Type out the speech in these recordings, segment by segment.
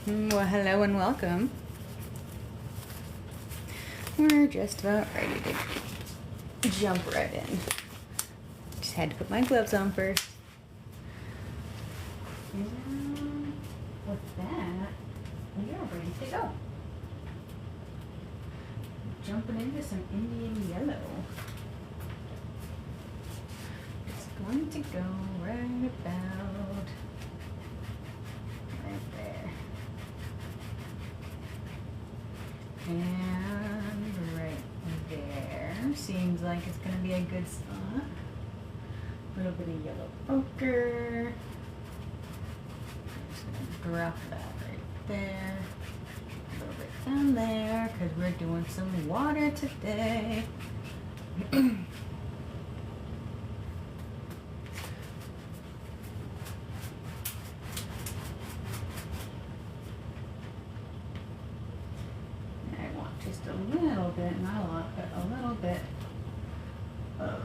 Well, hello and welcome. We're just about ready to jump right in. Just had to put my gloves on first. And with that, we are ready to go. Jumping into some Indian yellow. It's going to go right about right there. And right there. Seems like it's going to be a good spot. A little bit of yellow ochre. Just going to drop that right there. A little bit down there because we're doing some water today. Just a little bit, not a lot, but a little bit of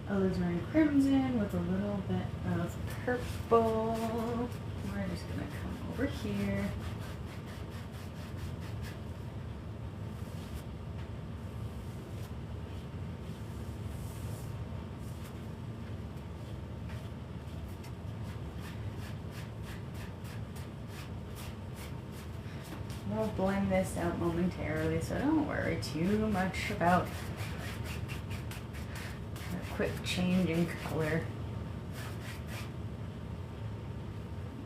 alizarin crimson with a little bit of purple. We're just gonna come over here. We'll blend this out momentarily, so don't worry too much about a quick change in color.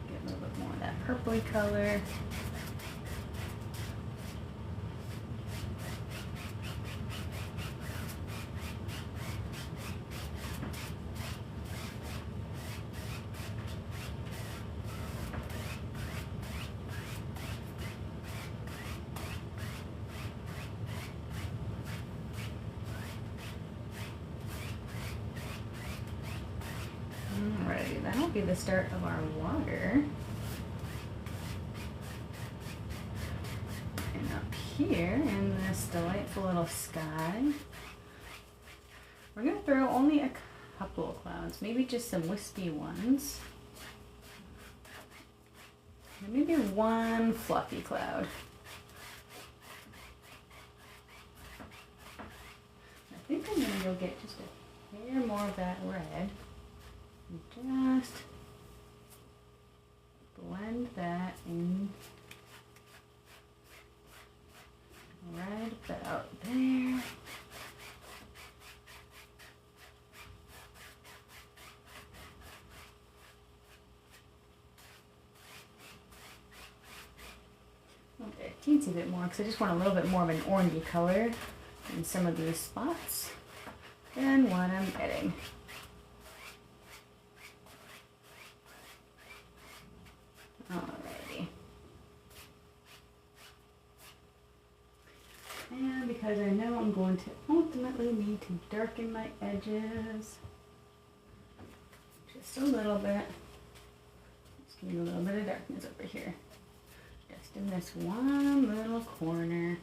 Get a little bit more of that purpley color. Alrighty, that'll be the start of our water. And up here in this delightful little sky, we're going to throw only a couple of clouds, maybe just some wispy ones. And maybe one fluffy cloud. I think I'm going to go get just a hair more of that red. And just blend that in right about there. Okay, a teensy bit more because I just want a little bit more of an orangey color in some of these spots than what I'm getting. Alrighty. And because I know I'm going to ultimately need to darken my edges just a little bit. Just give me a little bit of darkness over here. Just in this one little corner.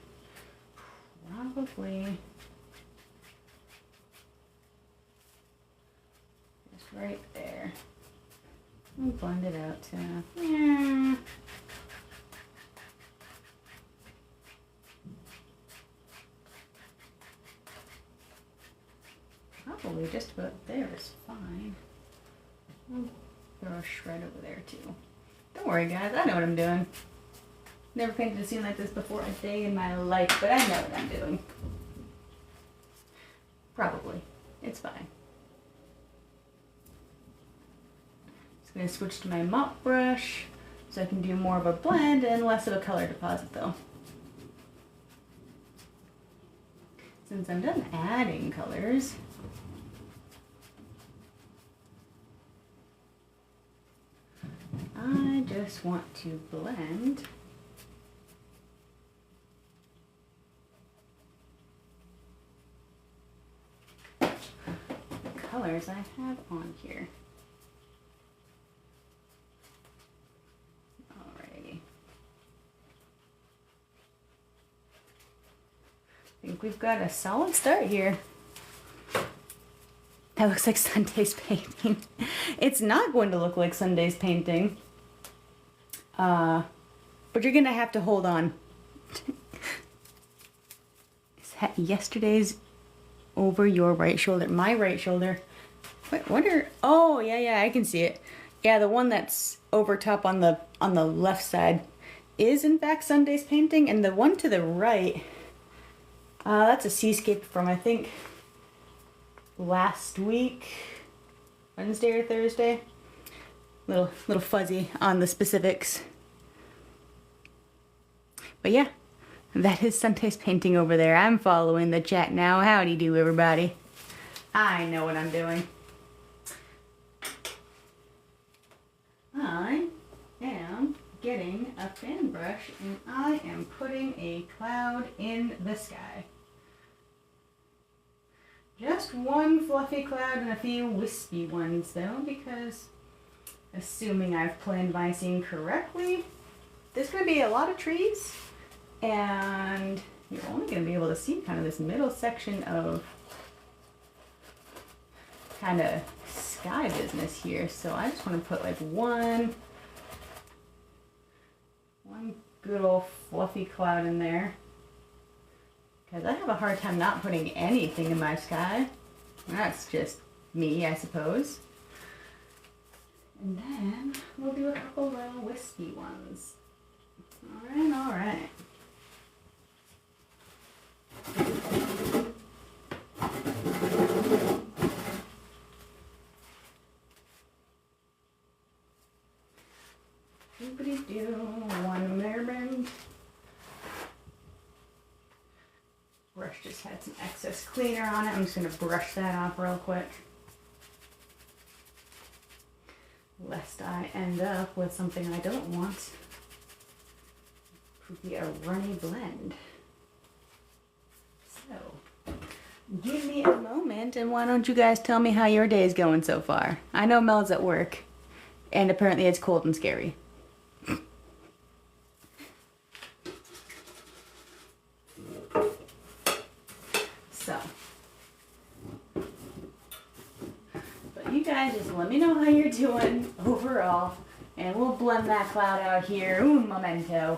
Probably just right there. And blend it out to, yeah. Probably just about there is fine. I'll throw a shred over there too. Don't worry guys, I know what I'm doing. Never painted a scene like this before a day in my life, but I know what I'm doing. Probably. It's fine. I'm going to switch to my mop brush so I can do more of a blend and less of a color deposit though. Since I'm done adding colors, I just want to blend the colors I have on here. I think we've got a solid start here. That looks like Sunday's painting. It's not going to look like Sunday's painting. But you're gonna have to hold on. Yesterday's over your right shoulder. My right shoulder. Oh, yeah, I can see it. Yeah, the one that's over top on the left side is in fact Sunday's painting, and the one to the right, that's a seascape from, I think, last week, Wednesday or Thursday. Little fuzzy on the specifics. But yeah, that is Sunday's painting over there. I'm following the chat now. Howdy do, everybody. I know what I'm doing. I am getting a fan brush and I am putting a cloud in the sky. Just one fluffy cloud and a few wispy ones though, because assuming I've planned my scene correctly, there's going to be a lot of trees and you're only going to be able to see kind of this middle section of kind of sky business here. So I just want to put like one good old fluffy cloud in there, because I have a hard time not putting anything in my sky. That's just me, I suppose. And then we'll do a couple little wispy ones. All right. Do one mermaid. Brush just had some excess cleaner on it. I'm just going to brush that off real quick, lest I end up with something I don't want. It could be a runny blend. So, give me a moment and why don't you guys tell me how your day is going so far? I know Mel's at work and apparently it's cold and scary. So, but you guys just let me know how you're doing overall, and we'll blend that cloud out here. Ooh, memento.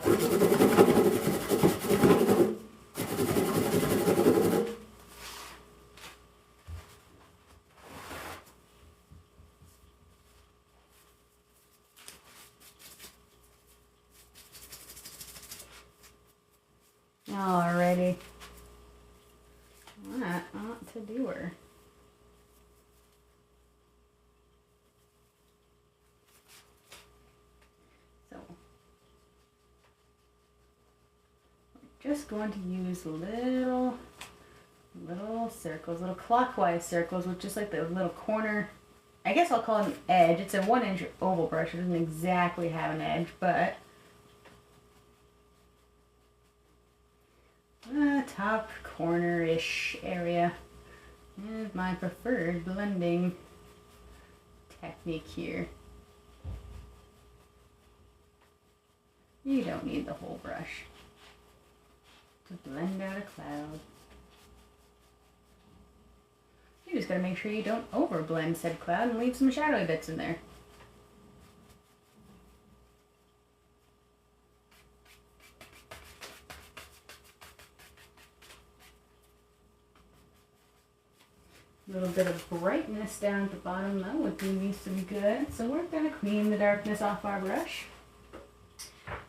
Alrighty. That ought to do her. So, we're just going to use little circles, little clockwise circles with just like the little corner. I guess I'll call it an edge. It's a 1-inch oval brush. It doesn't exactly have an edge, but top corner-ish area is my preferred blending technique here. You don't need the whole brush to blend out a cloud. You just gotta make sure you don't overblend said cloud and leave some shadowy bits in there. A little bit of brightness down at the bottom though would do me some good. So we're going to clean the darkness off our brush.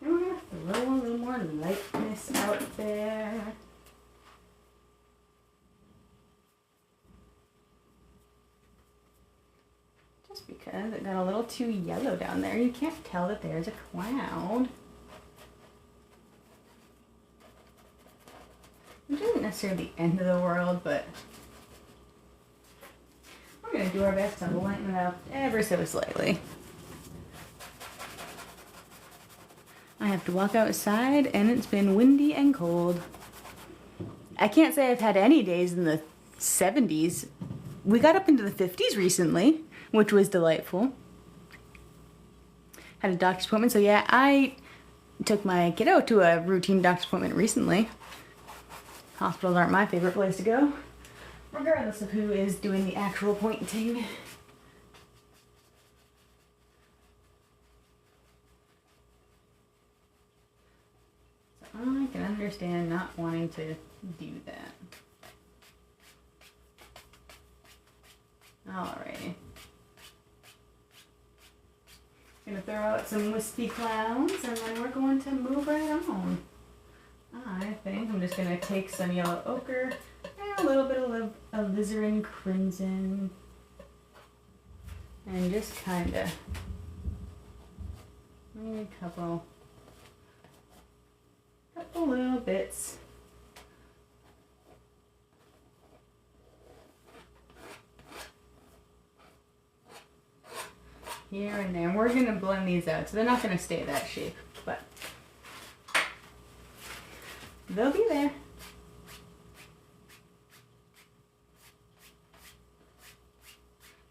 And we're going to throw a little more lightness out there. Just because it got a little too yellow down there, you can't tell that there's a cloud. Which isn't necessarily the end of the world, but we're going to do our best to lighten it up ever so slightly. I have to walk outside and it's been windy and cold. I can't say I've had any days in the 70s. We got up into the 50s recently, which was delightful. Had a doctor's appointment, so yeah, I took my kiddo to a routine doctor's appointment recently. Hospitals aren't my favorite place to go, regardless of who is doing the actual pointing. understand not wanting to do that. Alrighty. Gonna throw out some wispy clouds and then we're going to move right on. I think I'm just gonna take some yellow ochre and a little bit of alizarin crimson and just kinda maybe a couple little bits. Here and there. We're going to blend these out, so they're not going to stay that shape, but they'll be there.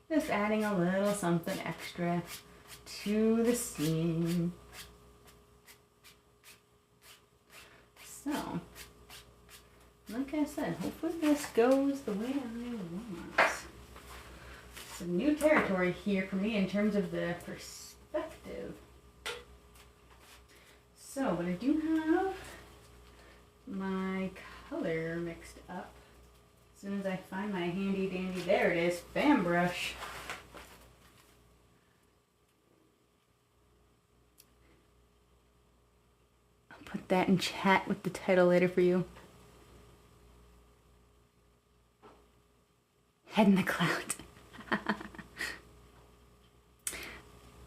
Just adding a little something extra to the scene. So, like I said, hopefully this goes the way I want. Some new territory here for me in terms of the perspective. So, but I do have my color mixed up. As soon as I find my handy dandy, there it is, fan brush. I'll put that in chat with the title later for you. Head in the clouds.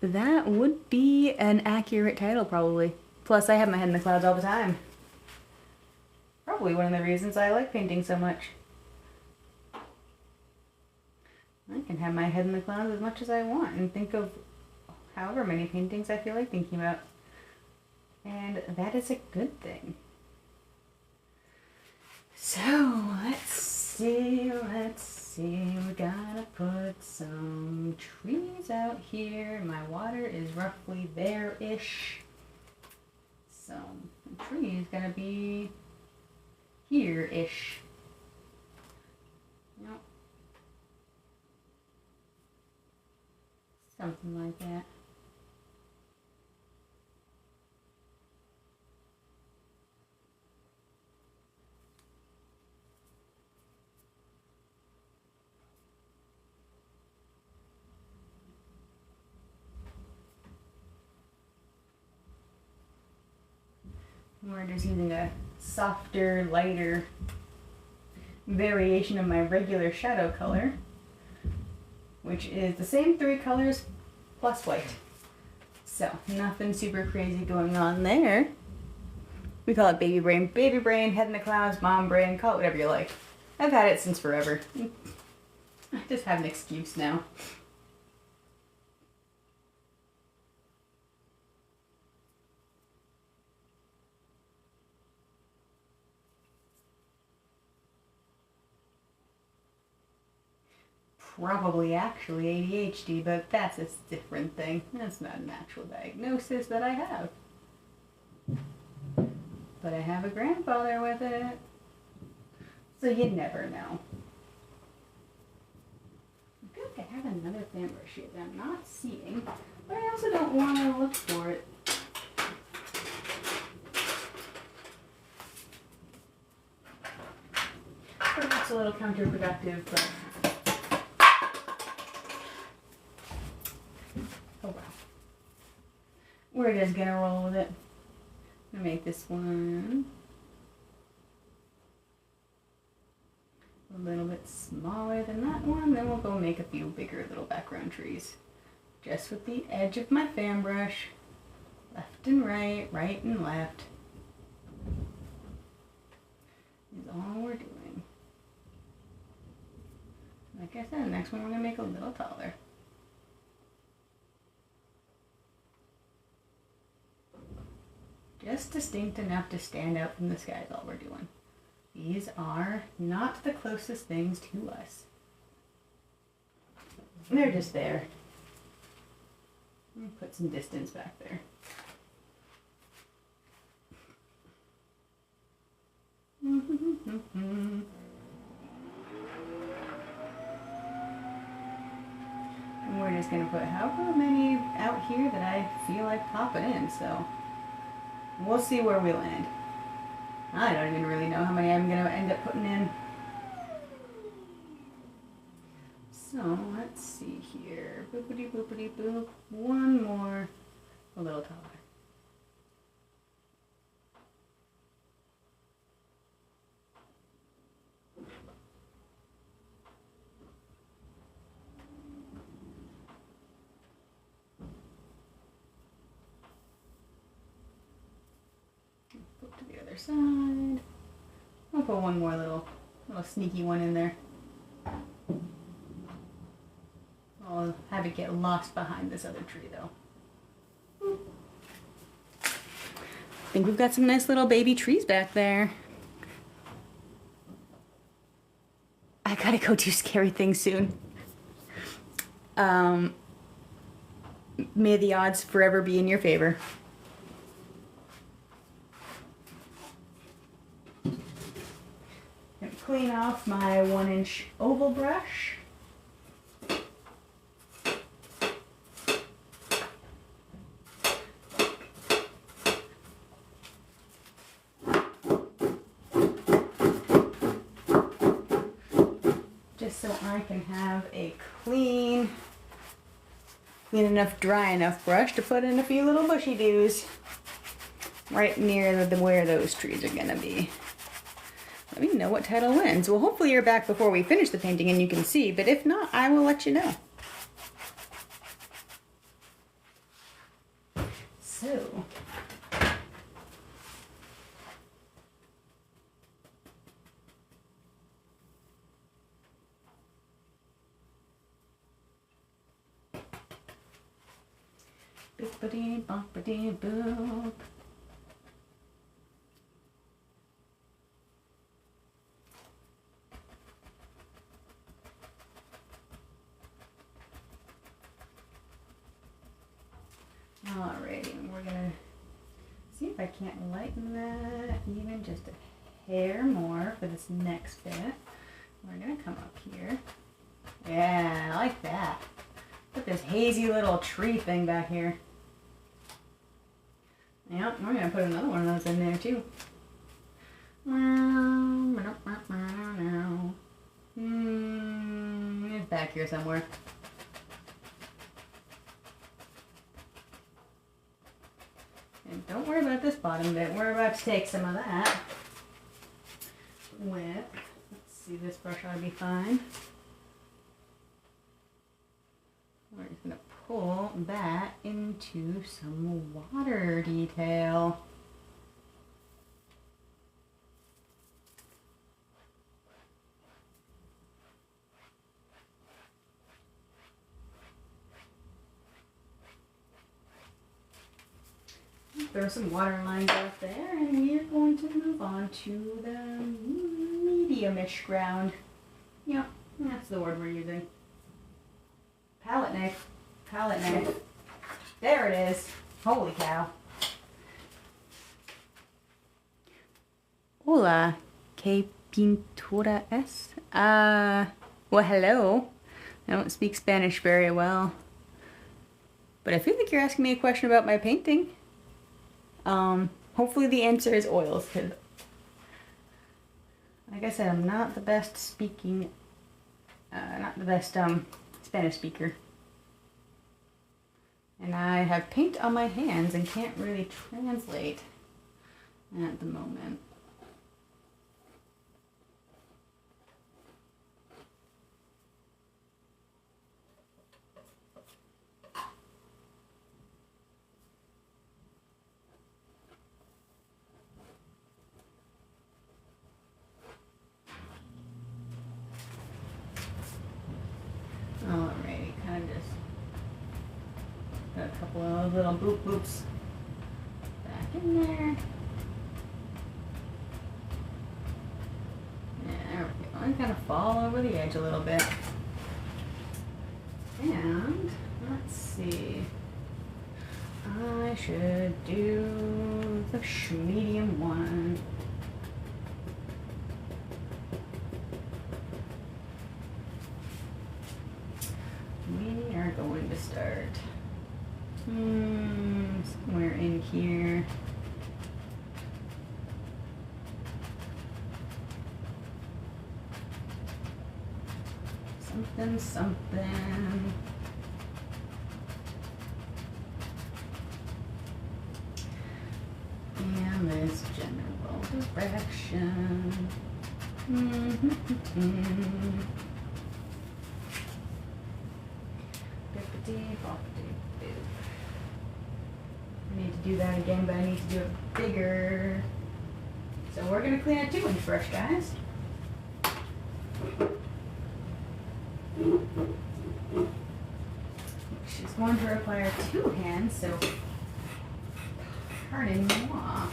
That would be an accurate title, probably. Plus, I have my head in the clouds all the time. Probably one of the reasons I like painting so much. I can have my head in the clouds as much as I want and think of however many paintings I feel like thinking about. And that is a good thing. So, let's see. We gotta put some trees out here. My water is roughly there-ish. So, the tree is gonna be here-ish. Yep. Something like that. We're just using a softer, lighter variation of my regular shadow color, which is the same 3 colors plus white. So, nothing super crazy going on there. We call it baby brain. Baby brain, head in the clouds, mom brain, call it whatever you like. I've had it since forever. I just have an excuse now. Probably actually ADHD, but that's a different thing. That's not an actual diagnosis that I have. But I have a grandfather with it. So you'd never know. I feel like I have another fan brush here that I'm not seeing, but I also don't want to look for it. Perhaps a little counterproductive, but oh well. We're just gonna roll with it. I'm gonna make this one a little bit smaller than that one. Then we'll go make a few bigger little background trees. Just with the edge of my fan brush. Left and right, right and left. Is all we're doing. Like I said, the next one we're gonna make a little taller. Just distinct enough to stand out from the sky is all we're doing. These are not the closest things to us. They're just there. Let me put some distance back there. And we're just going to put however many out here that I feel like popping in, so we'll see where we land. I don't even really know how many I'm gonna end up putting in. So let's see here. Boopity boopity boop. One more. A little taller. Flip to the other side. I'll put one more little sneaky one in there. I'll have it get lost behind this other tree though. I think we've got some nice little baby trees back there. I gotta go do scary things soon. May the odds forever be in your favor. And clean off my 1-inch oval brush. Just so I can have a clean enough, dry enough brush to put in a few little bushy doos right near where those trees are gonna be. Let me know what title wins. Well, hopefully you're back before we finish the painting and you can see, but if not, I will let you know. So, bippity boppity boop. Alrighty, and we're gonna see if I can't lighten that even just a hair more for this next bit. We're gonna come up here. Yeah, I like that. Put this hazy little tree thing back here. Yep, we're gonna put another one of those in there too. It's back here somewhere. And don't worry about this bottom bit. We're about to take some of that with, let's see, this brush ought to be fine. We're just going to pull that into some water detail. Throw some water lines out there, and we are going to move on to the medium-ish ground. Yep, that's the word we're using. Palette knife. Palette knife. There it is. Holy cow. Hola, ¿qué pintura es? Well, hello. I don't speak Spanish very well. But I feel like you're asking me a question about my painting. Hopefully the answer is oils, because like I said, I'm not the best speaking, not the best Spanish speaker. And I have paint on my hands and can't really translate at the moment. Alrighty, kind of just got a couple of little boop boops back in there. Yeah, there we go. I kind of fall over the edge a little bit. And let's see. I should do the medium one. We are going to start somewhere in here. something, something. And this general direction. Bippity-boppity-boo. I need to do that again, but I need to do it bigger. So we're going to clean a 2-inch brush, guys. She's going to require 2 hands, so pardon-moi.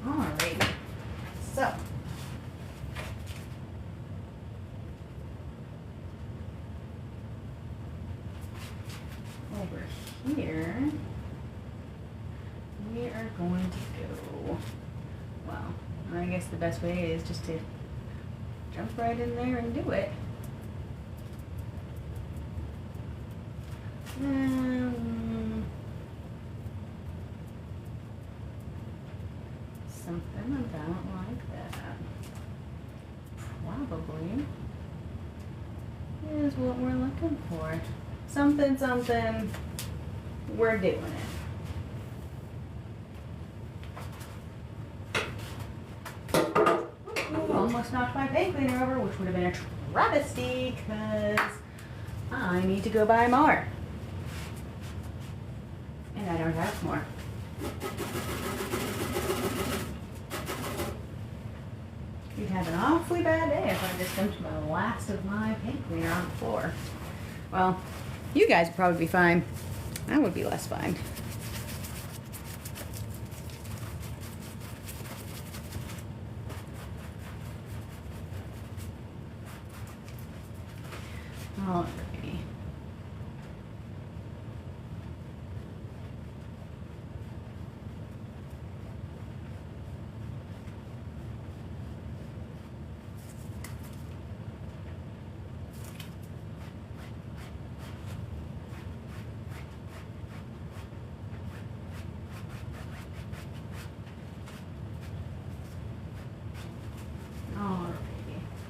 Alright, so over here we are going to go, well, I guess the best way is just to jump right in there and do it. Something about like that probably is what we're looking for. Something, something, we're doing it. Ooh, almost knocked my paint cleaner over, which would have been a travesty because I need to go buy more. And I don't have more. You'd have an awfully bad day if I just dumped the last of my paint cleaner on the floor. Well, you guys would probably be fine. I would be less fine. Alrighty.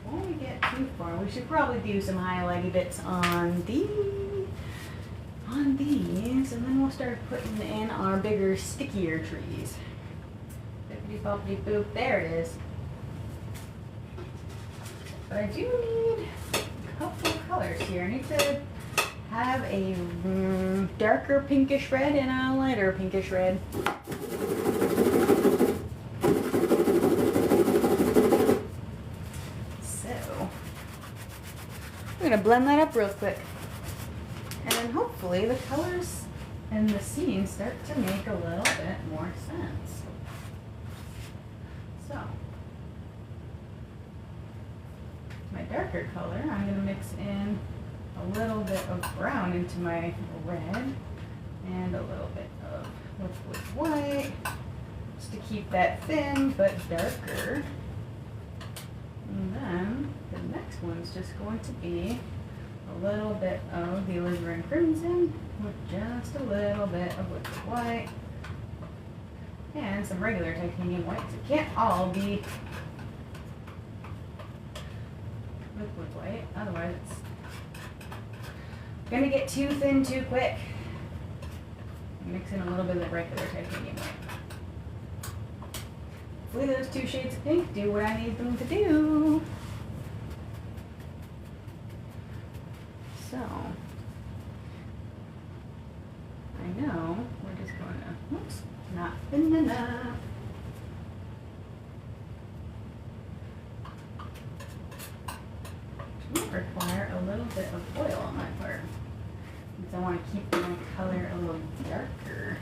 Before we get too far, we should probably do some highlighty bits on these, and then we'll start putting in our bigger, stickier trees. Bippity boppity boop, there it is. But I do need a couple of colors here. I need to have a darker pinkish red and a lighter pinkish red. I'm going to blend that up real quick. And then hopefully the colors and the scene start to make a little bit more sense. So, my darker color, I'm going to mix in a little bit of brown into my red and a little bit of liquid white just to keep that thin but darker. And then the next one's just going to be a little bit of the alizarin crimson with just a little bit of liquid white and some regular titanium white. So it can't all be liquid white, otherwise it's gonna get too thin too quick. Mix in a little bit of regular titanium white. Hopefully those 2 shades of pink do what I need them to do. So, I know we're just going to, oops, not thin enough. Which might require a little bit of oil on my part. Because I want to keep my color a little darker.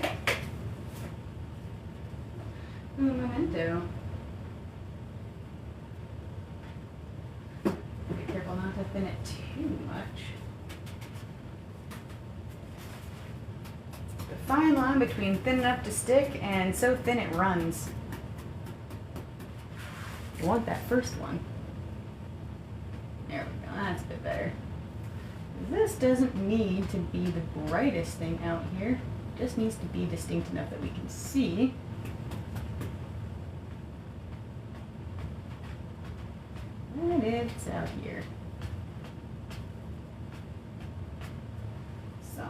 Ooh, memento. Be careful not to thin it too much. The fine line between thin enough to stick and so thin it runs. You want that first one. There we go, that's a bit better. This doesn't need to be the brightest thing out here. It just needs to be distinct enough that we can see. And it's out here. So.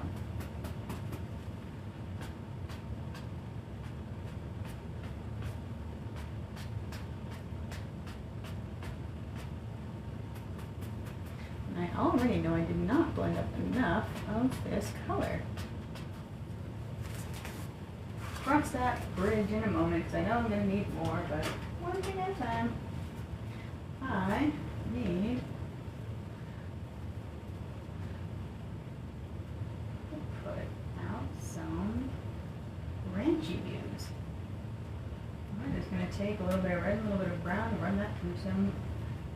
And I already know I did not blend up enough of this color. Cross that bridge in a moment because I know I'm going to need more, but one thing at a time. I need to put out some ranchy views. I'm just going to take a little bit of red and a little bit of brown and run that through some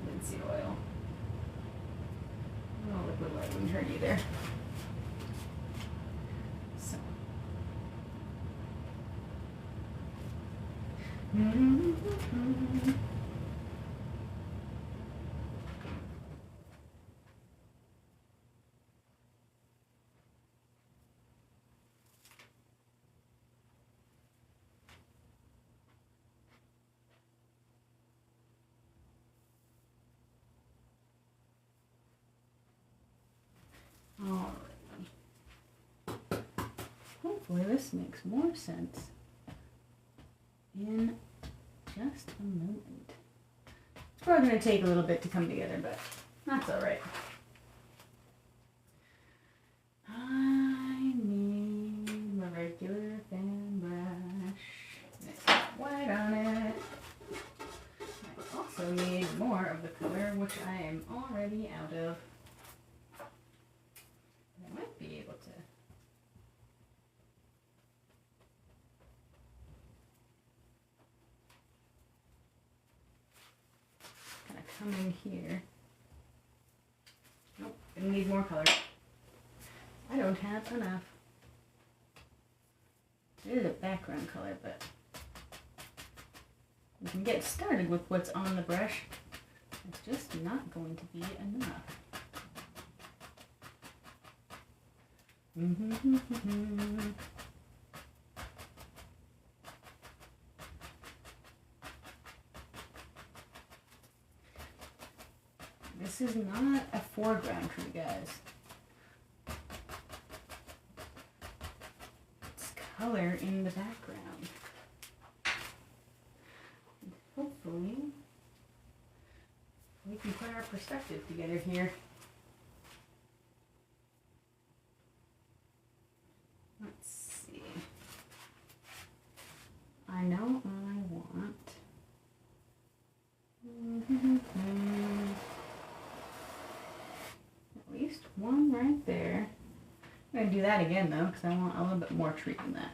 linseed oil. No liquid light wouldn't hurt either. So. Alrighty. Hopefully this makes more sense in just a moment. It's probably going to take a little bit to come together, but that's alright. I need my regular fan brush. It's got white on it. I also need more of the color, which I am already out of. I might be able to kind of come in here. Nope, gonna need more color. I don't have enough. It is a background color, but we can get started with what's on the brush. It's just not going to be enough. This is not a foreground tree, guys. It's color in the background. And hopefully, we can put our perspective together here. Let's see. I know I want at least one right there. I'm going to do that again though, because I want a little bit more tree than that.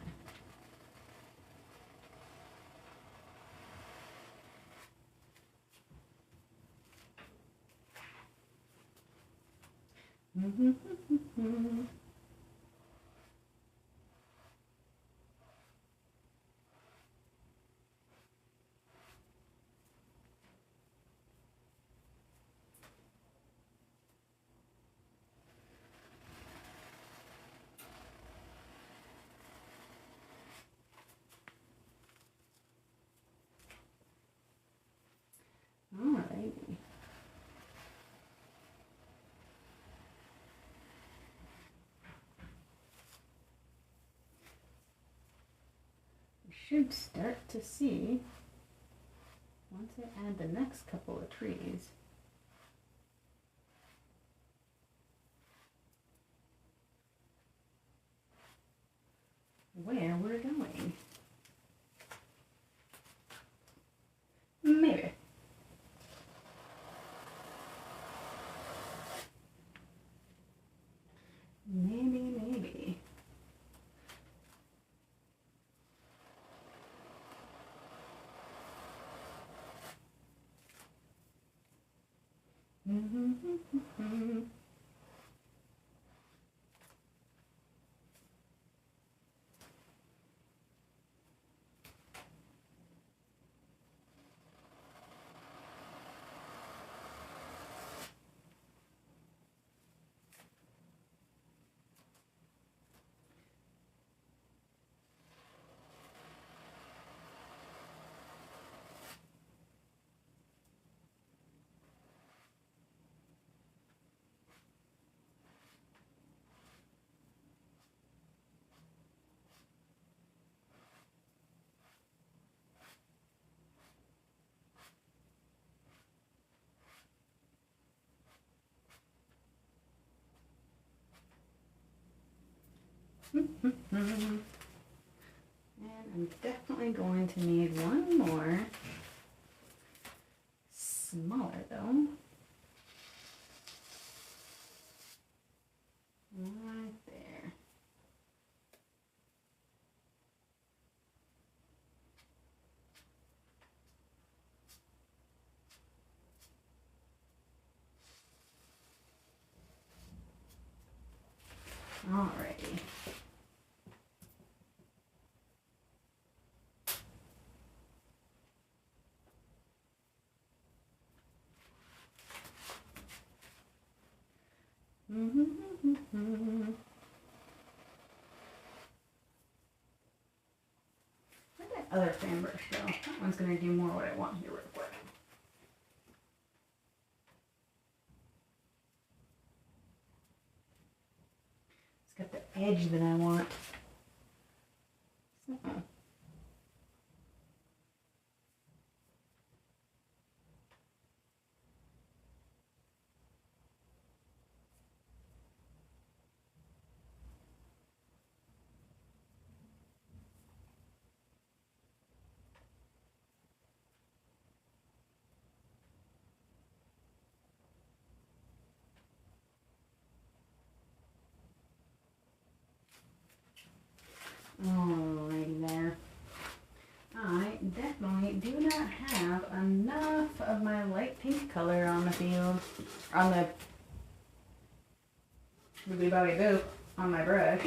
Alrighty. We should start to see, once I add the next couple of trees, where we're going. Maybe. Maybe. And I'm definitely going to need one more. Smaller though. Right there. Alrighty. Where'd that other fan brush go? That one's gonna do more what I want here real quick. It's got the edge that I want. So. Alrighty there. I definitely do not have enough of my light pink color on the field, on the boobie bobby boop on my brush.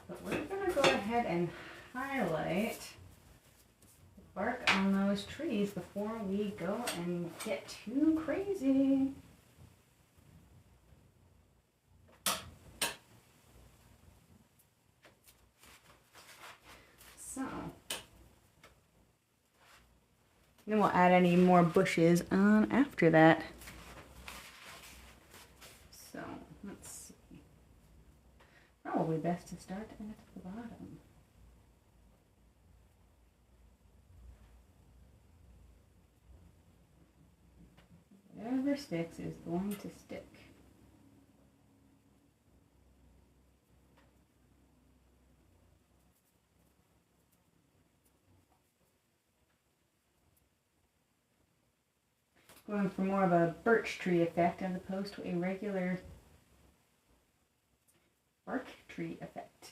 But we're gonna go ahead and highlight the bark on those trees before we go and get too crazy. So, then we'll add any more bushes on after that. So, let's see. Probably best to start at the bottom. Whatever sticks is going to stick. Going for more of a birch tree effect as opposed to a regular bark tree effect.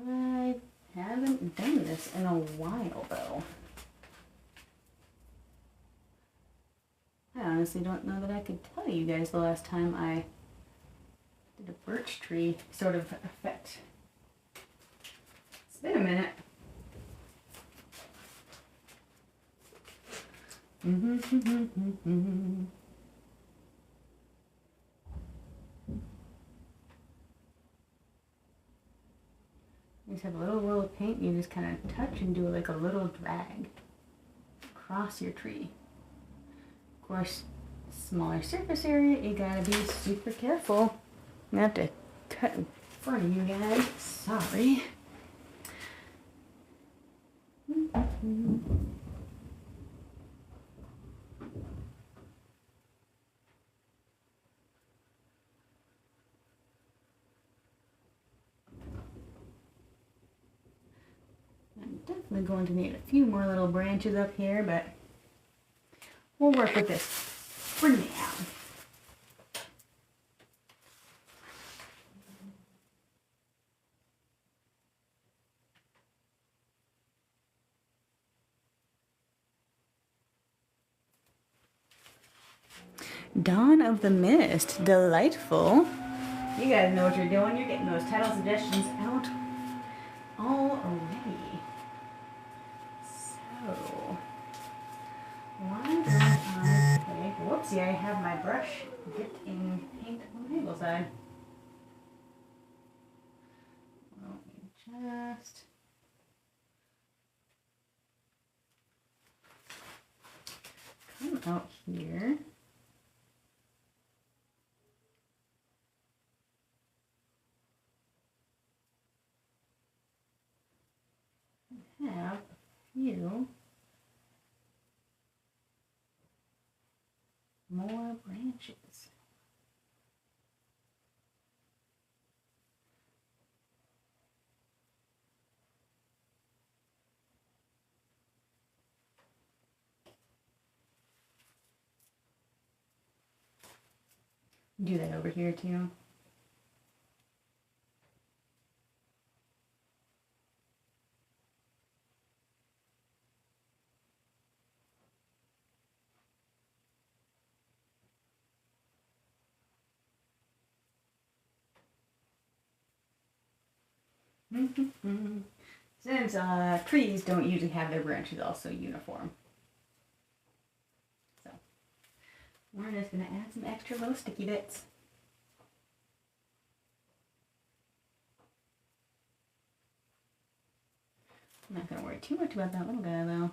I haven't done this in a while though. I honestly don't know that I could tell you guys the last time I did a birch tree sort of effect. It's been a minute. You just have a little roll of paint, you just kind of touch and do like a little drag across your tree. Of course, smaller surface area, you gotta be super careful. I have to cut in front of you guys. Sorry. I'm definitely going to need a few more little branches up here, but we'll work with this for now. Dawn of the Mist, delightful. You guys know what you're doing. You're getting those title suggestions out already. So, why don't I take, whoopsie, I have my brush dipped in paint on the table side. Let me just come out here. Have a few more branches. Do that over here too. Since trees don't usually have their branches also uniform. So we're just going to add some extra little sticky bits. I'm not going to worry too much about that little guy though.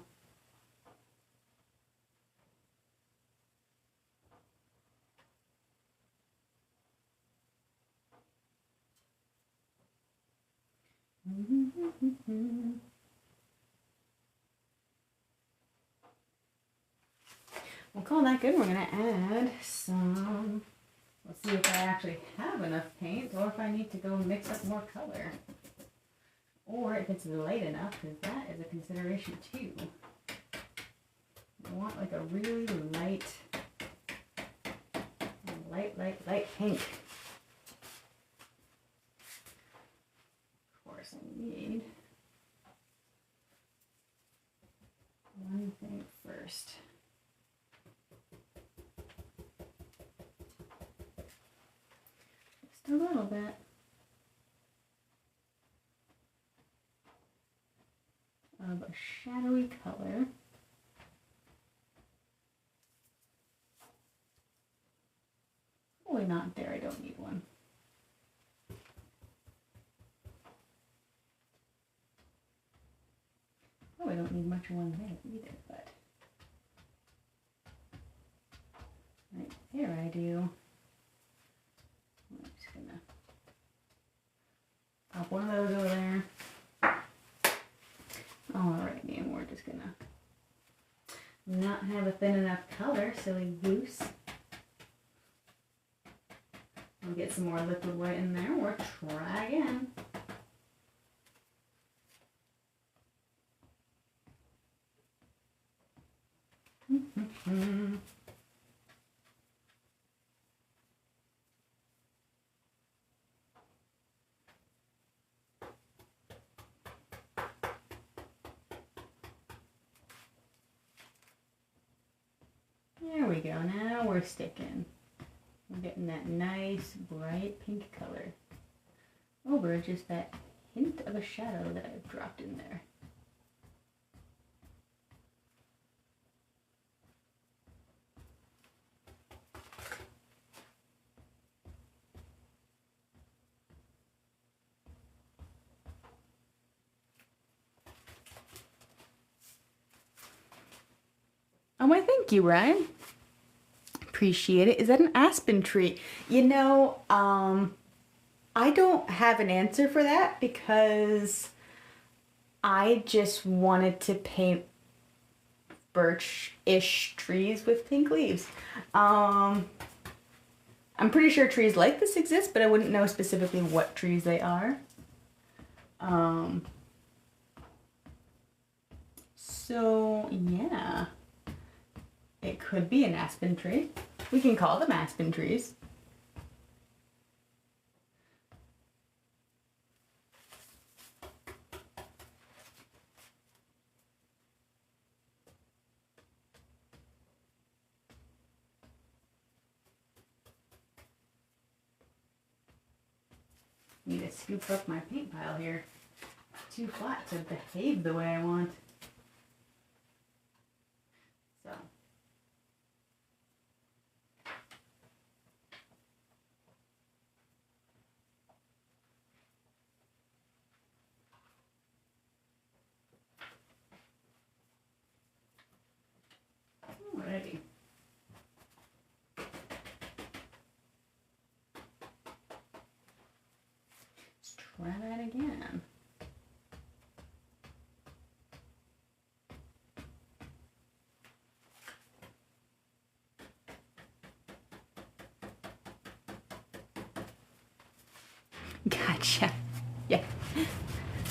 We'll call that good. We're going to add some, let's see if I actually have enough paint or if I need to go mix up more color. Or if it's light enough, because that is a consideration too. I want like a really light pink. Of course, I need one thing first. Just a little bit. Of a shadowy color. Probably not there, I don't need one. Probably don't need much of one there either, but right there I do. I'm just gonna pop one of those over there. Alrighty, and we're just gonna not have a thin enough color, silly goose. We'll get some more liquid white in there, or try again. There we go, now we're sticking. We're getting that nice bright pink color over just that hint of a shadow that I've dropped in there. Oh, why thank you, Ryan. Appreciate it. Is that an aspen tree? You know, I don't have an answer for that because I just wanted to paint birch-ish trees with pink leaves. I'm pretty sure trees like this exist, but I wouldn't know specifically what trees they are. So yeah, it could be an aspen tree. We can call them aspen trees. Need to scoop up my paint pile here. It's too flat to behave the way I want. So. Alrighty. Let's try that again. Gotcha. Yeah.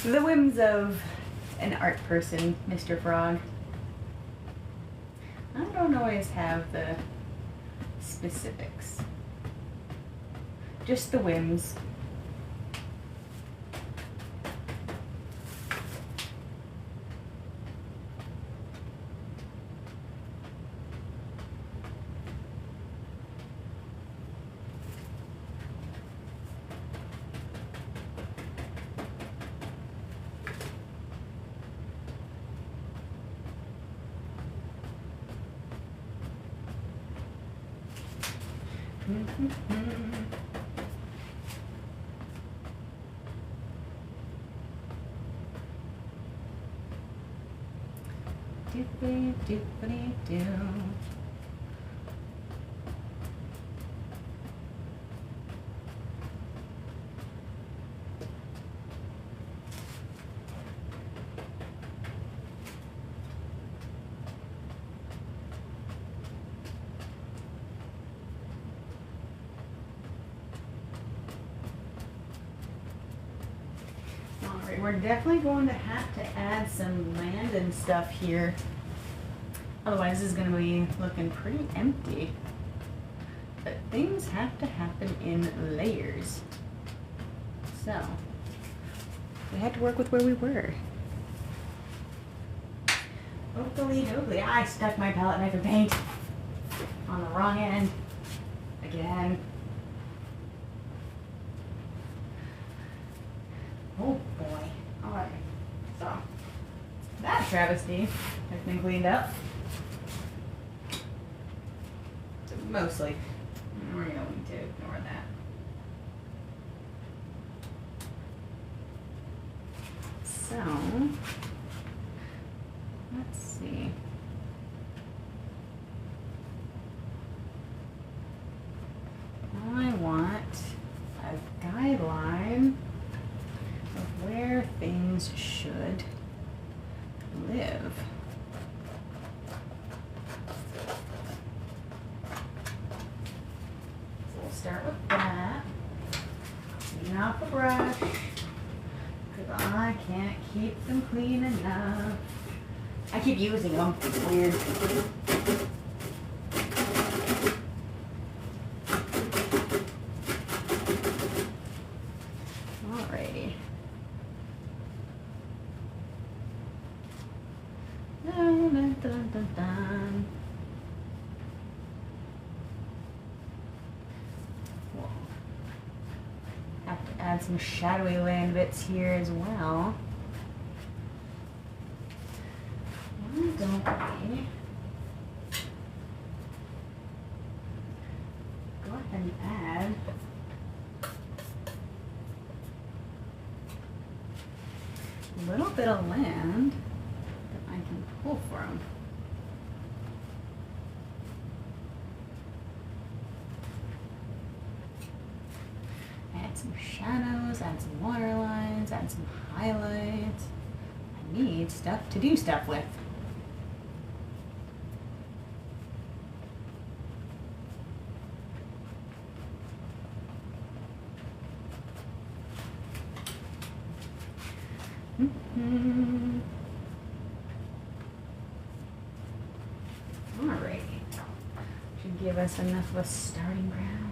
The whims of an art person, Mr. Frog. I don't always have the specifics. Just the whims. Doopity doopity doo. Alright, we're definitely going to have to add some land and stuff here. Otherwise, this is going to be looking pretty empty. But things have to happen in layers. So, we had to work with where we were. Hopefully, I stuck my palette knife in paint on the wrong end again. Oh boy. Alright. So, that travesty has been cleaned up. Mostly. We're going to ignore that. So, let's see. I want a guideline of where things should live. So we'll start with that. Clean off the brush, because I can't keep them clean enough. I keep using them. It's weird. Alrighty. Dun, dun, dun, dun, dun. Whoa. Have to add some shadowy land bits here as well. Why don't we go ahead and add a little bit of land that I can pull from. Add some shadows, add some water lines, add some highlights. I need stuff to do stuff with. Alright. Should give us enough of a starting ground.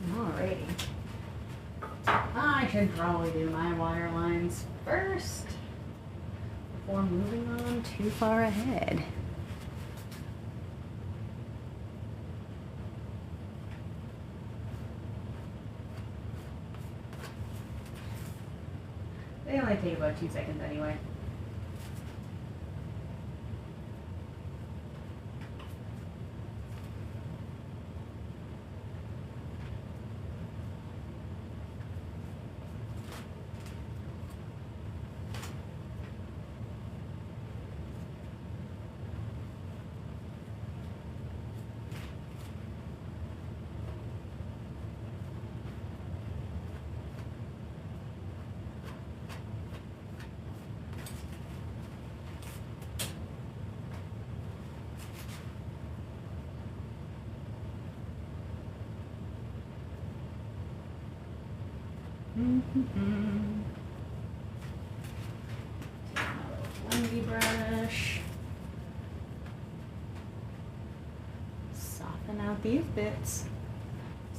Alrighty. I should probably do my water lines first before moving on too far ahead. only take about 2 seconds anyway. Take my little blending brush. Soften out these bits.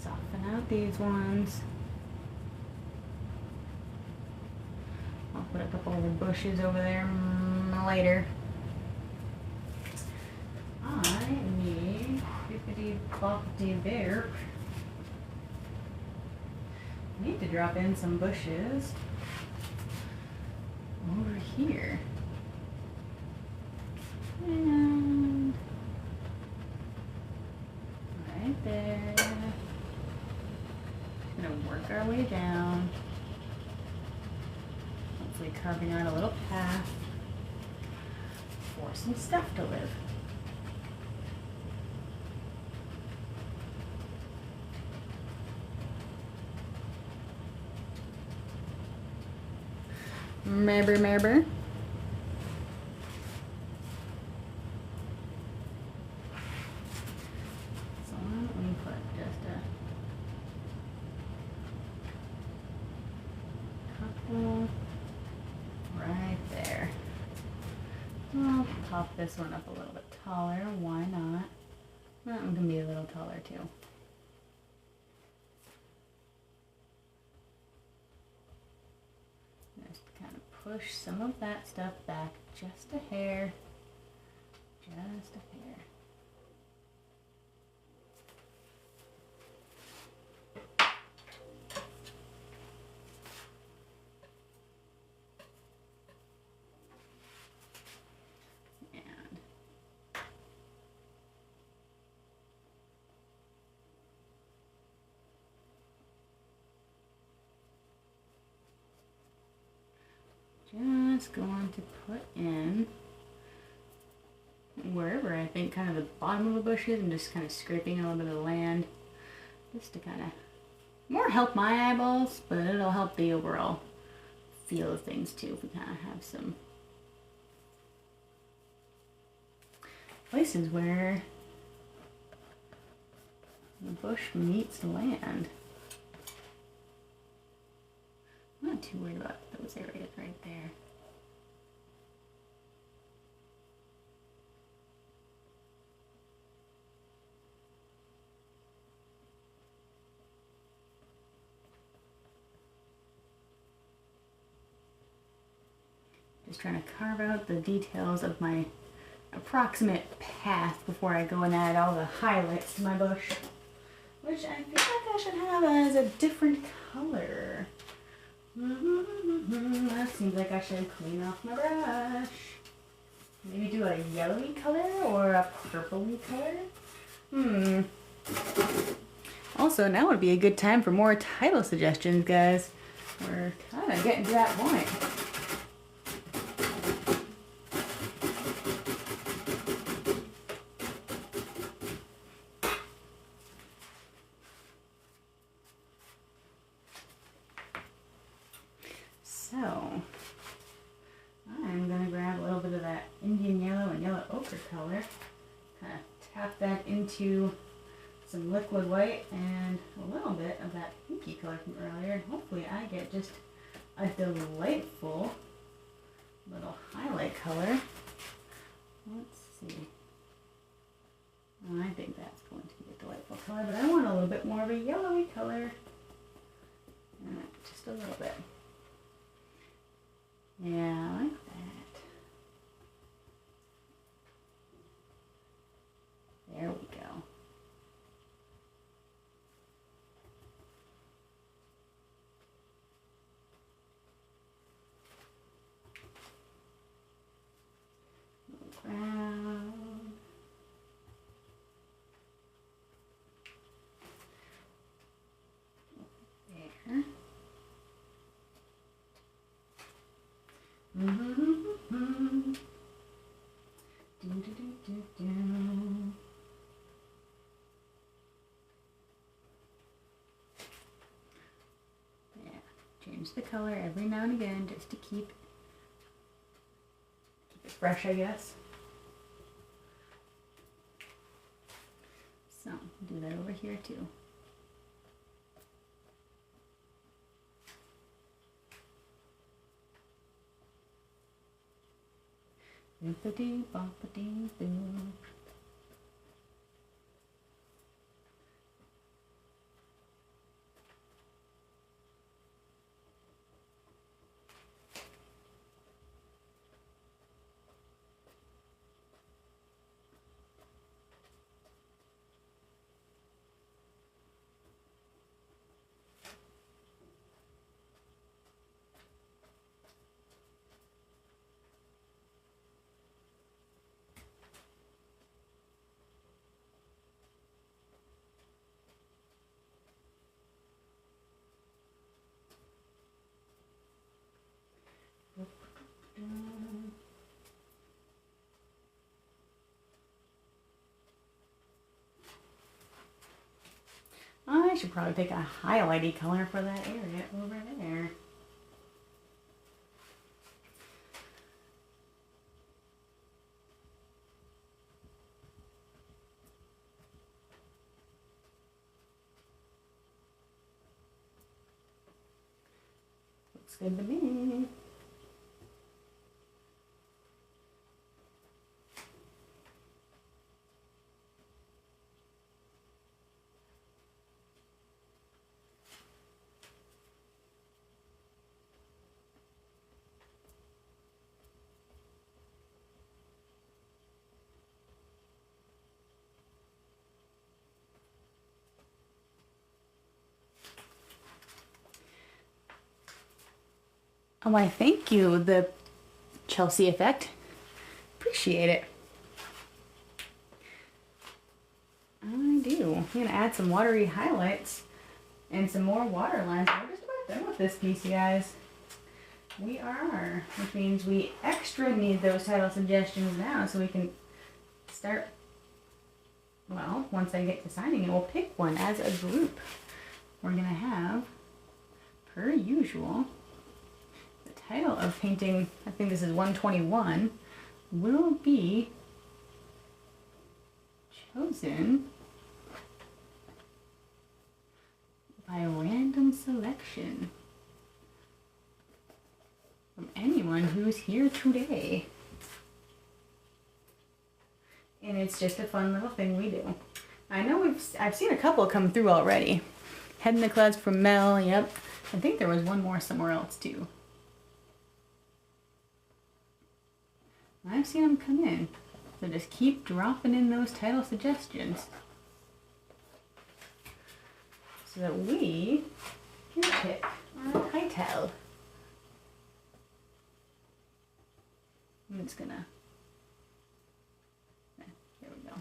Soften out these ones. I'll put a couple of bushes over there later. I need bippity boppity there. I need to drop in some bushes over here. And right there. Just gonna work our way down. Hopefully carving out a little path for some stuff to live. Merber. So let me put just a couple right there. I'll pop this one up a little bit taller. Why not? That one can be a little taller too. Push some of that stuff back just a hair. Just a hair. Just going to put in wherever I think kind of the bottom of the bush is, and just kind of scraping a little bit of the land just to kind of more help my eyeballs, but it'll help the overall feel of things too if we kind of have some places where the bush meets the land. I'm not too worried about those areas right there. Just trying to carve out the details of my approximate path before I go and add all the highlights to my bush, which I feel like I should have as a different color. That seems like I should clean off my brush. Maybe do a yellowy color or a purpley color? Also, now would be a good time for more title suggestions, guys. We're kind of getting to that point. So, I'm going to grab a little bit of that Indian yellow and yellow ochre color, kind of tap that into some liquid white and a little bit of that pinky color from earlier, and hopefully I get just a delightful little highlight color. Let's see. I think that's going to be a delightful color, but I want a little bit more of a yellowy color. Just a little bit. Yeah, like that. There we go. Mm-hmm. Do, do, do, do, do. Yeah, change the color every now and again just to keep it fresh, I guess. So, do that over here too. Boopity boppity boo. I should probably pick a highlighty color for that area over there. Looks good to me. Oh, why, thank you, the Chelsea effect. Appreciate it. I do. I'm gonna add some watery highlights and some more water lines. We're just about done with this piece, you guys. We are, which means we extra need those title suggestions now so we can start, well, once I get to signing it, we'll pick one as a group. We're gonna have, per usual, the title of painting, I think this is 121, will be chosen by random selection from anyone who's here today. And it's just a fun little thing we do. I know I've seen a couple come through already. Head in the Clouds from Mel, yep. I think there was one more somewhere else too. I've seen them come in. So just keep dropping in those title suggestions so that we can pick our title. I'm just gonna, there we go.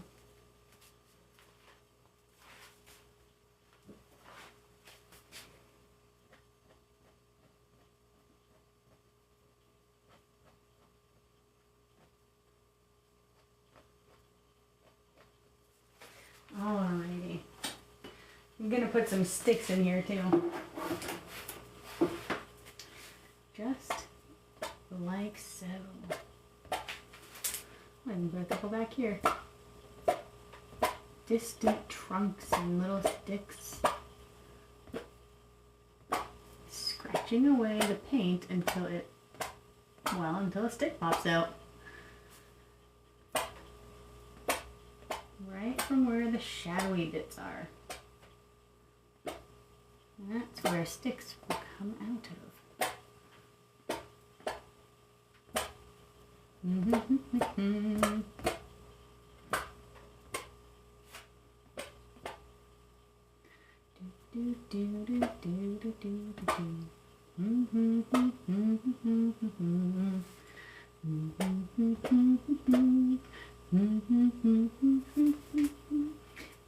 Alrighty. I'm gonna put some sticks in here too. Just like so. I can put a couple back here. Distant trunks and little sticks. Scratching away the paint until it, well, until a stick pops out. Right from where the shadowy bits are. That's where sticks will come out of.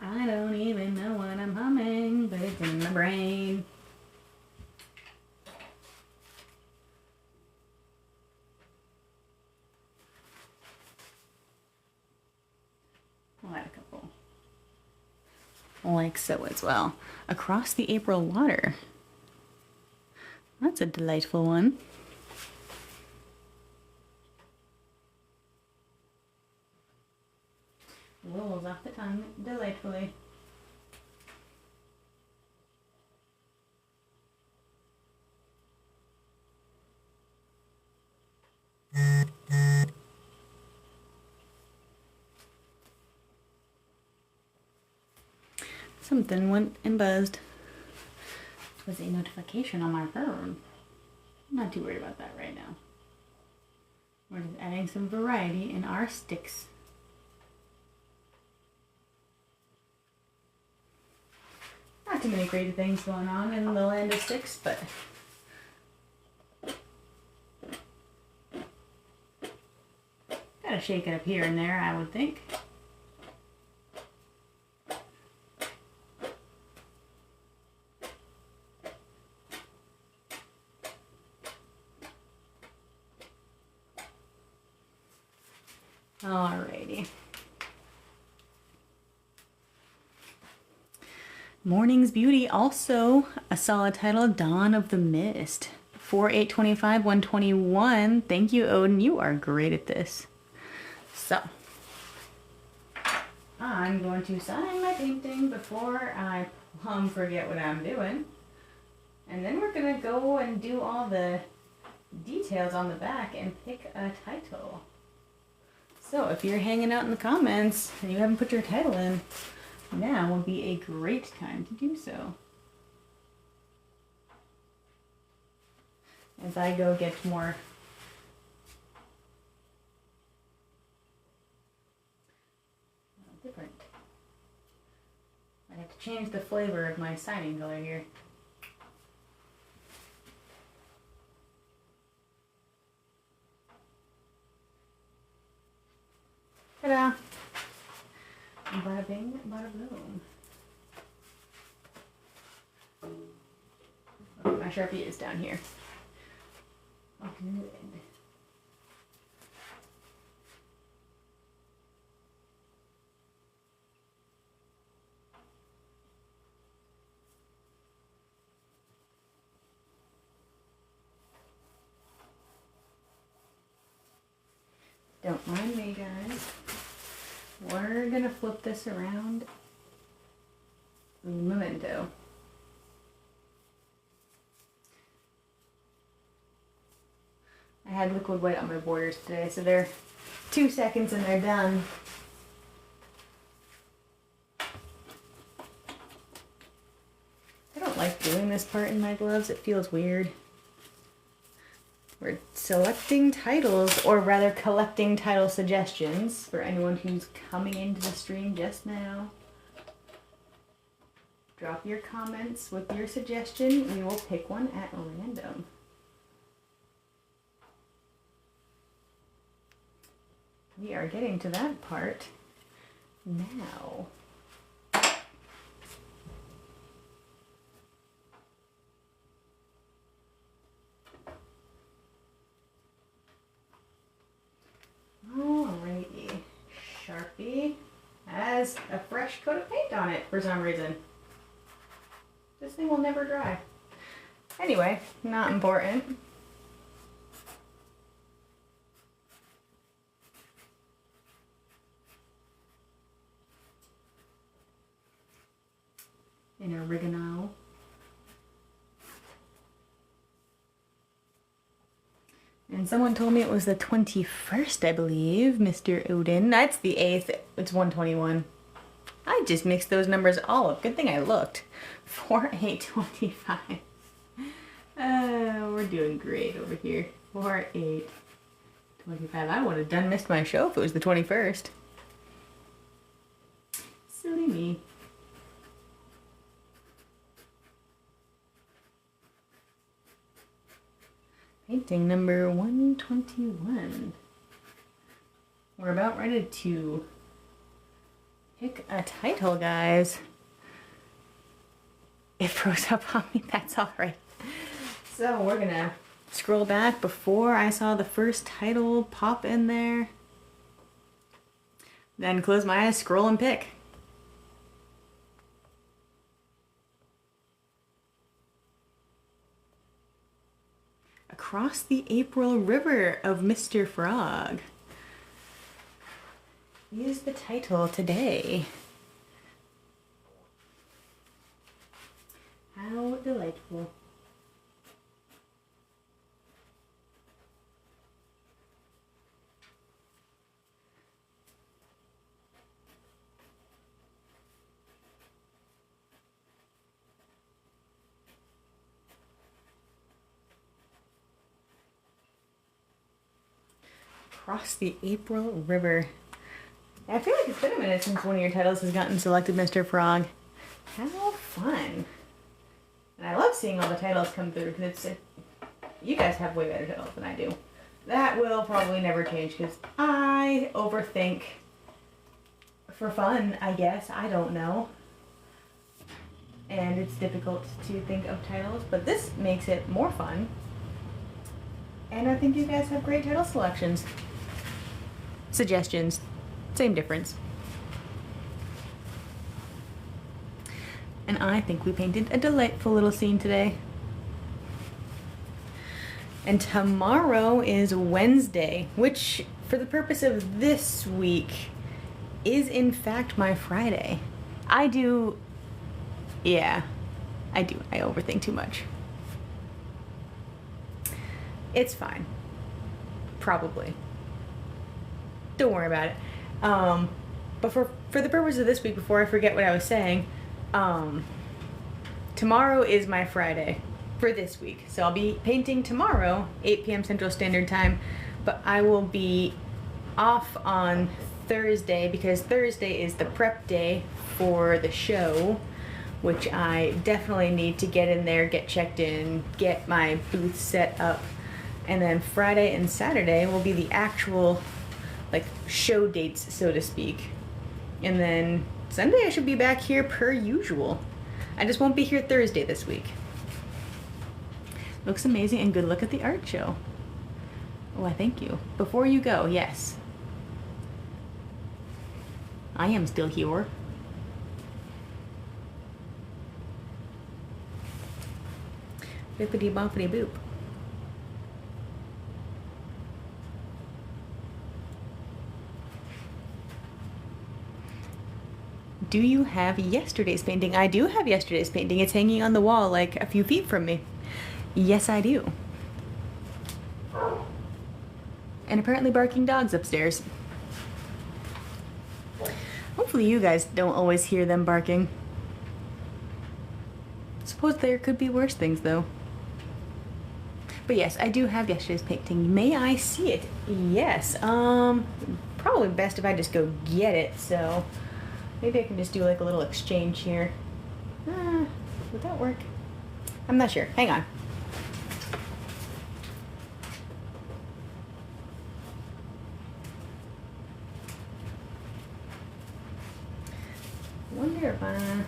I don't even know what I'm humming, but it's in my brain. We'll add a couple. Like so as well. Across the April Water. That's a delightful one. Rolls off the tongue delightfully. Something went and buzzed. It was a notification on my phone. I'm not too worried about that right now. We're just adding some variety in our sticks. Not too many crazy things going on in the land of sticks, but gotta shake it up here and there, I would think. Alrighty. Morning's Beauty, also a solid title, Dawn of the Mist. 4/8/25, 121. Thank you, Odin. You are great at this. So, I'm going to sign my painting before I forget what I'm doing. And then we're going to go and do all the details on the back and pick a title. So if you're hanging out in the comments and you haven't put your title in, now would be a great time to do so. As I go get more different. I have to change the flavor of my signing color here. Ta-da! Bada bing, bada boom. Oh, my Sharpie is down here. Oh, good. Don't mind me, guys. We're gonna flip this around memento. I had liquid white on my borders today, so they're 2 seconds and they're done. I don't like doing this part in my gloves. It feels weird. We're selecting titles, or rather collecting title suggestions for anyone who's coming into the stream just now. Drop your comments with your suggestion. We will pick one at random. We are getting to that part now. Alrighty, Sharpie has a fresh coat of paint on it for some reason. This thing will never dry. Anyway, not important. In oregano. And someone told me it was the 21st, I believe, Mr. Odin. That's the 8th. It's 121. I just mixed those numbers all up. Good thing I looked. 4/8/25. We're doing great over here. 4/8/25. I would have done missed my show if it was the 21st. Silly me. Painting number 121. We're about ready to pick a title, guys. It froze up on me, that's alright. So we're gonna scroll back before I saw the first title pop in there. Then close my eyes, scroll, and pick. Across the April River of Mr. Frog is the title today. How delightful. Across the April River. I feel like it's been a minute since one of your titles has gotten selected, Mr. Frog. How fun. And I love seeing all the titles come through because you guys have way better titles than I do. That will probably never change because I overthink for fun, I guess. I don't know. And it's difficult to think of titles, but this makes it more fun. And I think you guys have great title selections. Suggestions. Same difference. And I think we painted a delightful little scene today. And tomorrow is Wednesday, which, for the purpose of this week, is in fact my Friday. I do. I overthink too much. It's fine. Probably. Don't worry about it. But for the purpose of this week, before I forget what I was saying, tomorrow is my Friday for this week. So I'll be painting tomorrow, 8 p.m. Central Standard Time, but I will be off on Thursday because Thursday is the prep day for the show, which I definitely need to get in there, get checked in, get my booth set up. And then Friday and Saturday will be the actual, like, show dates, so to speak. And then Sunday I should be back here per usual. I just won't be here Thursday this week. Looks amazing, and good luck at the art show. Why, thank you. Before you go, yes. I am still here. Bippity boppity boop. Do you have yesterday's painting? I do have yesterday's painting. It's hanging on the wall like a few feet from me. Yes, I do. And apparently barking dogs upstairs. Hopefully you guys don't always hear them barking. Suppose there could be worse things though. But yes, I do have yesterday's painting. May I see it? Yes. Probably best if I just go get it, so maybe I can just do like a little exchange here. Would that work? I'm not sure. Hang on. Wonder if I'm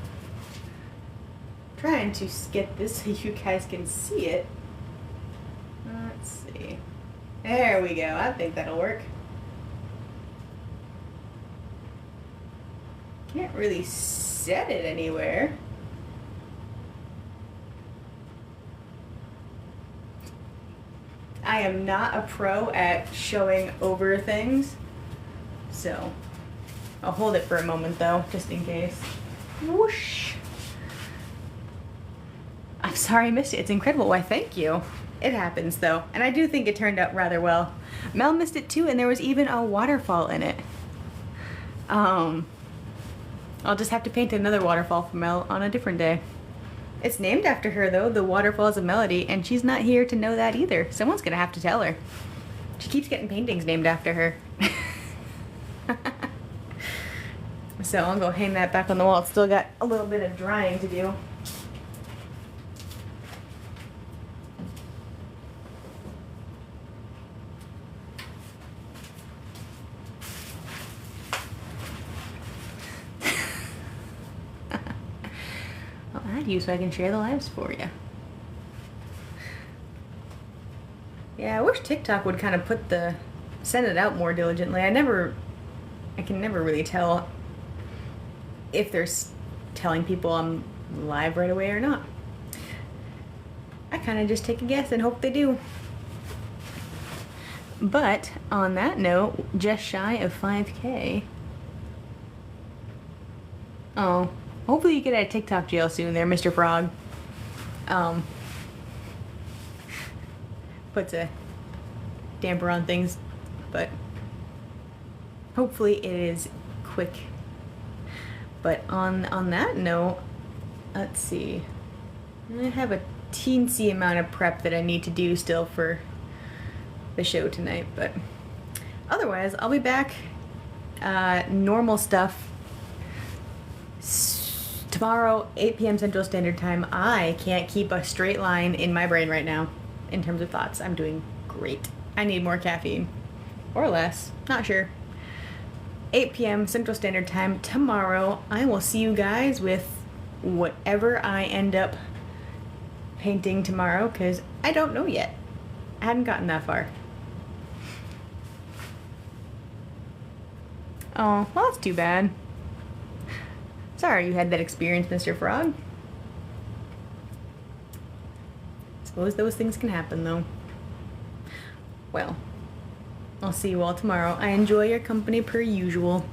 trying to get this so you guys can see it. Let's see. There we go. I think that'll work. Can't really set it anywhere. I am not a pro at showing over things, so I'll hold it for a moment though, just in case. Whoosh! I'm sorry I missed it. It's incredible. Why, thank you. It happens though, and I do think it turned out rather well. Mel missed it too, and there was even a waterfall in it. I'll just have to paint another waterfall for Mel on a different day. It's named after her though, the Waterfalls of Melody, and she's not here to know that either. Someone's gonna have to tell her. She keeps getting paintings named after her. So I'll go hang that back on the wall. It's still got a little bit of drying to do. I'll add you so I can share the lives for you. Yeah, I wish TikTok would kind of send it out more diligently. I never I can never really tell if they're telling people I'm live right away or not. I kind of just take a guess and hope they do. But on that note, just shy of 5K. Oh, hopefully you get out of TikTok jail soon there, Mr. Frog. Puts a damper on things, but hopefully it is quick. But on that note, let's see. I have a teensy amount of prep that I need to do still for the show tonight, but otherwise I'll be back. Normal stuff tomorrow, 8 p.m. Central Standard Time. I can't keep a straight line in my brain right now in terms of thoughts. I'm doing great. I need more caffeine or less, not sure. 8 p.m. Central Standard Time tomorrow. I will see you guys with whatever I end up painting tomorrow, because I don't know yet. I hadn't gotten that far. Oh, well, that's too bad. Sorry you had that experience, Mr. Frog. Suppose those things can happen, though. Well, I'll see you all tomorrow. I enjoy your company per usual.